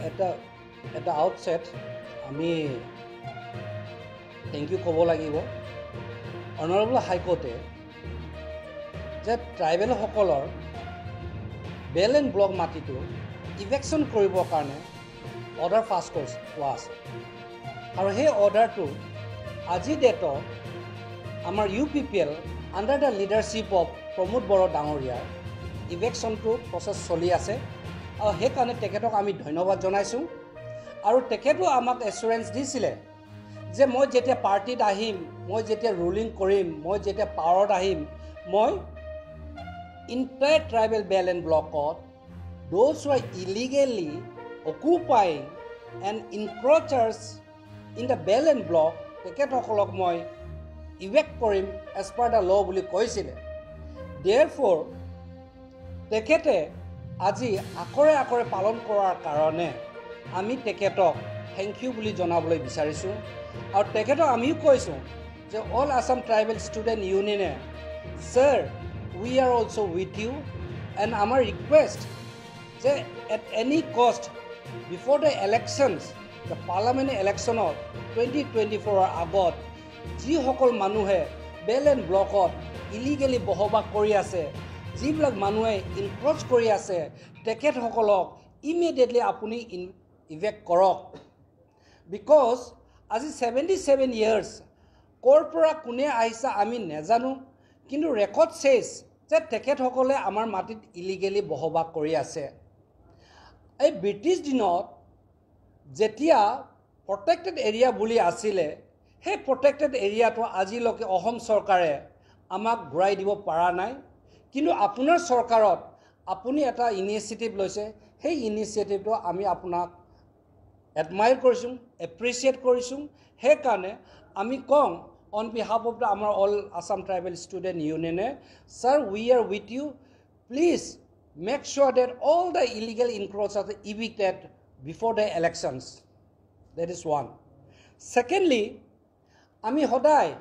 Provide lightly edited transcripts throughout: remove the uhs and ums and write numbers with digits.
এটা আউটছেট আমি thank U ক'ব লাগিব অনাৰেবল হাইকোৰ্টে যে ট্ৰাইবেলসকলৰ বেল এণ্ড ব্লক মাটিটো ইভেকশ্যন কৰিবৰ কাৰণে অৰ্ডাৰ পাছ কৰা আছে আৰু সেই অৰ্ডাৰটো আজি ডেটত আমাৰ UPPL under the leadership of Pramod Boro ডাঙৰীয়াৰ ইভেকশ্যনটো প্ৰচেছ চলি আছে আৰু সেইকাৰণে তেখেতক আমি ধন্যবাদ জনাইছোঁ আৰু তেখেতো আমাক এছুৰেঞ্চ দিছিলে যে মই যেতিয়া পাৰ্টিত আহিম মই যেতিয়া ৰুলিং কৰিম মই যেতিয়া পাৱাৰত আহিম মই ইণ্টায়াৰ ট্ৰাইবেল বেল এণ্ড ব্লকত those who are illegally occupying and encroachers in the bell and block তেখেতসকলক মই ইভেক্ট কৰিম as per the law বুলি কৈছিলে therefore তেখেতে আজি আকৰে পালন কৰাৰ কাৰণে আমি তেখেতক থেংক ইউ বুলি জনাবলৈ বিচাৰিছোঁ আৰু তেখেতক আমিও কৈছোঁ যে অল আসাম ট্ৰাইবেল ষ্টুডেণ্ট ইউনিয়নে sir we are also with you and our request যে at any cost before the elections the parliament election of 2024 আগত যিসকল মানুহে বেল এণ্ড ব্লকত ইলিগেলি বসবাস কৰি আছে যিবিলাক মানুহে ইনক্ৰচ কৰি আছে তেখেতসকলক ইমিডিয়েটলি আপুনি ইভেক্ট কৰক বিকজ আজি 77 years ক'ৰ পৰা কোনে আহিছে আমি নাজানো কিন্তু ৰেকৰ্ড চেজ যে তেখেতসকলে আমাৰ মাটিত ইলিগেলি বসবাস কৰি আছে এই ব্ৰিটিছ দিনত যেতিয়া প্ৰটেক্টেড এৰিয়া বুলি আছিলে সেই প্ৰটেক্টেড এৰিয়াটো আজিলৈকে অসম চৰকাৰে আমাক ঘূৰাই দিব পৰা নাই কিন্তু আপোনাৰ চৰকাৰত আপুনি এটা ইনিচিয়েটিভ লৈছে সেই ইনিচিয়েটিভটো আমি আপোনাক এডমায়াৰ কৰিছোঁ এপ্ৰিচিয়েট কৰিছোঁ সেইকাৰণে আমি কওঁ on behalf of our all Assam Tribal Student Union, sir, we are with you. Please make sure that all the illegal encroachers are evicted before the elections. That is one. Secondly, ami hodai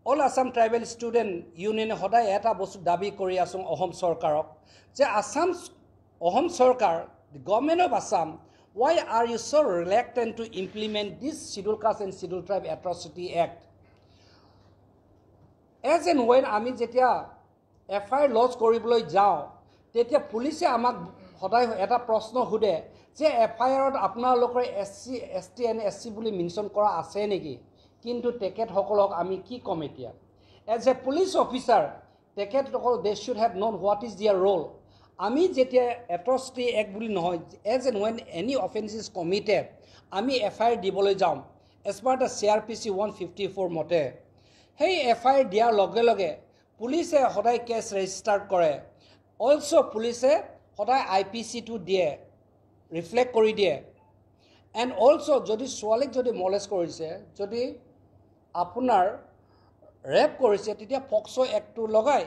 all Assam Tribal Student Union hodai eta bostu dabi kori asu Ahom Sarkarok. Je Ahom Sarkar, the government of Assam, why are you so reluctant to implement this Scheduled Caste and Scheduled Tribe Atrocity Act? As and when আমি যেতিয়া FIR lodge কৰিবলৈ যাওঁ তেতিয়া পুলিচে আমাক সদায় এটা প্ৰশ্ন সুধে যে FIRত আপোনালোকৰ SC ST and SC বুলি মেনশ্যন কৰা আছে নেকি কিন্তু তেখেতসকলক আমি কি ক'ম এতিয়া এজ এ পুলিচ অফিচাৰ তেখেতসকল they should have known what is their role আমি যেতিয়া এট্ৰচিটি এক্ট বুলি নহয় as and when any offence is committed আমি FIR দিবলৈ যাওঁ এজ পাৰ দ্য CRPC 154 মতে সেই FIR দিয়াৰ লগে লগে পুলিচে সদায় কেছ ৰেজিষ্টাৰ কৰে অলসো পুলিচে সদায় IPC2 দিয়ে ৰিফ্লেক্ট কৰি দিয়ে এণ্ড অলসো যদি ছোৱালীক যদি মলেষ্ট কৰিছে যদি আপোনাৰ ৰেপ কৰিছে তেতিয়া পক্সো এক্টটো লগায়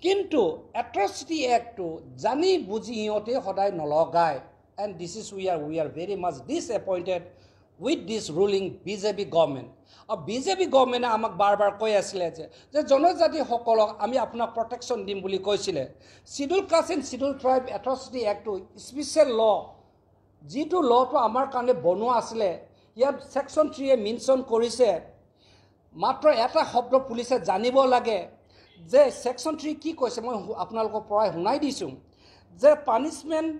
কিন্তু এট্ৰচিটি এক্টটো জানি বুজি ইহঁতে সদায় নলগায় and this is we are very much disappointed with this ruling BJP government. BJP government আমাক বাৰ কৈ আছিল যে জনজাতিসকলক আমি আপোনাক প্ৰটেকশ্যন দিম বুলি কৈছিলে schedule caste and schedule tribe atrocity এক্টটো স্পেচিয়েল ল যিটো লটো আমাৰ কাৰণে বনোৱা আছিলে ইয়াত সেকশ্যন 3 এ মেনশ্যন কৰিছে মাত্ৰ এটা শব্দ পুলিচে জানিব লাগে যে সেকশ্যন 3 কি কৈছে মই আপোনালোকক পঢ়াই শুনাই দিছোঁ যে punishment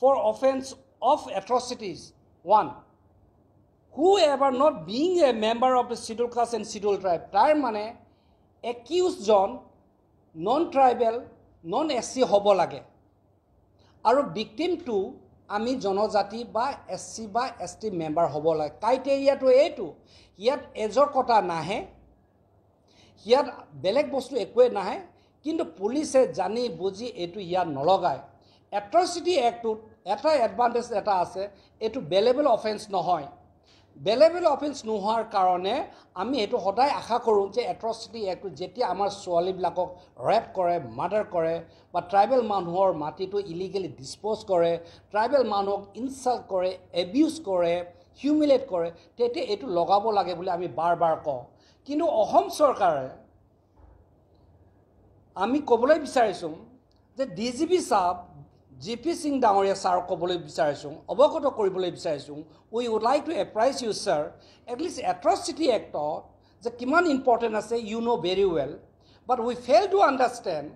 for offence of atrocities 1 whoever not being a member of the scheduled caste and scheduled tribe tar mane accused jon non tribal non SC hobo lage aru victim to ami jonojati ba SC ba ST member hobo lage criteria to etu yat ejor kota nahe yat belek bostu ekwe nahe kintu police jani buji etu yat nologai atrocity act to eta advantage eta ase etu bailable offense nohoy bailable offence নোহোৱাৰ কাৰণে আমি এটো সদায় আশা কৰোঁ যে এট্ৰচিটি act যেতিয়া আমাৰ ছোৱালীবিলাকক ৰেপ কৰে মাৰ্ডাৰ কৰে বা ট্ৰাইবেল মানুহৰ মাটিটো ইলিগেলি ডিসপোজ কৰে ট্ৰাইবেল মানুহক ইনসাল্ট কৰে এবিউজ কৰে হিউমিলেট কৰে তেতিয়া এটো লগাব লাগে বুলি আমি বাৰ কওঁ কিন্তু অসম চৰকাৰে আমি ক'বলৈ বিচাৰিছোঁ যে DGP সাহেব GP Singh Dangoria sir kobole bisarisu obogoto koribole bisarisu we would like to apprise you sir at least atrocity act the kiman important ase you know very well but we fail to understand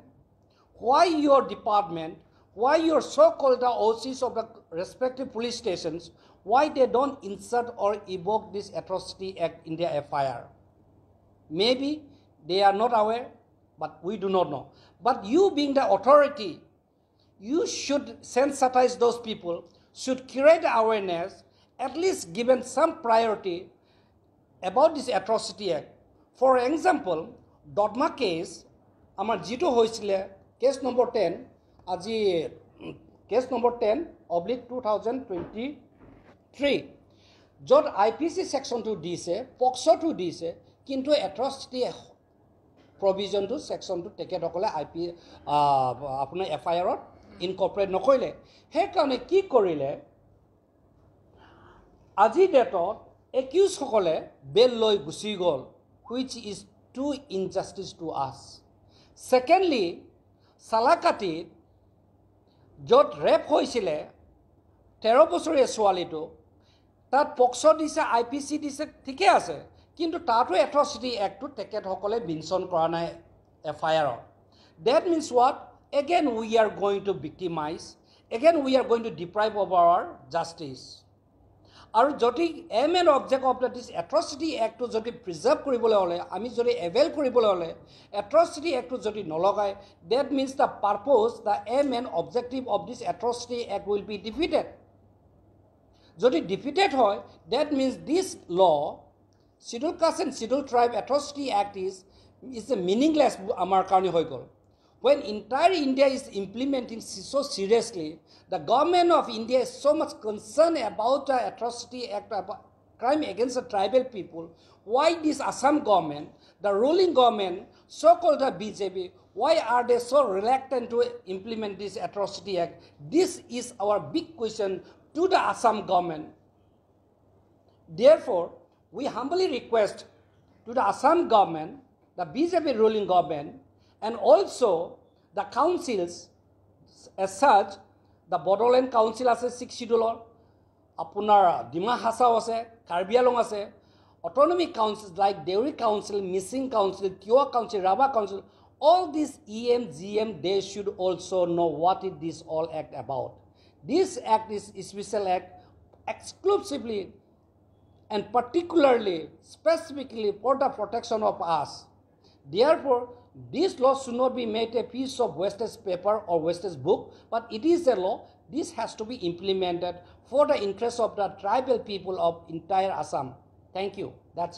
why your department why your so-called OCs of the respective police stations why they don't insert or evoke this atrocity act in their FIR. Maybe they are not aware but we do not know, but you being the authority you should sensitize those people, should create awareness, at least given some priority about this atrocity act. For example, Dodma case, amar jito hoisile, case number 10, aji case number 10/2023. Jot IPC section 2 dise, POXO 2 dise, kintu atrocity provision to section 2 teke dokole IP apuna FIR incorporate নকৰিলে হেকাৰণে কি কৰিলে আজি ডেটত accused সকলে বেল লৈ গুছি গল which is too injustice to us. Secondly, সালাকাটি যত rap হৈছিলে 13 বছৰীয়া ছোৱালীটো তাত পক্সো দিছে IPC দিছে ঠিকে আছে কিন্তু তাতো এট্ৰচিটি এক্টটো তেকেত সকলে মেনশন কৰা নাই FIR. That means what? Again we are going to victimize, again we are going to deprive of our justice. Aru joti aim and object of this atrocity act to joti preserve koribole hole ami joti avail koribole hole atrocity act to joti nologai that means the purpose the aim and objective of this atrocity act will be defeated. Joti defeated hoy that means this law scheduled caste and scheduled tribe atrocity act is a meaningless amar karone hoy gol. When entire India is implementing so seriously, the government of India is so much concerned about the atrocity act, about crime against the tribal people. Why this Assam government, the ruling government, so-called the BJP, why are they so reluctant to implement this atrocity act? This is our big question to the Assam government. Therefore, we humbly request to the Assam government, the BJP ruling government, and also the councils as such, the Bodoland Council ase 6 schedule, apunar Dima Hasao ase, Karbi Anglong ase, autonomic councils like Deuri Council, Missing Council, Kiowa Council, Raba Council, all these EM, GM, they should also know what is this all act about. This act is a special act exclusively and particularly, specifically for the protection of us. Therefore, this law should not be made a piece of wastage paper or wastage book, but it is a law. This has to be implemented for the interest of the tribal people of entire Assam. Thank you. That's it.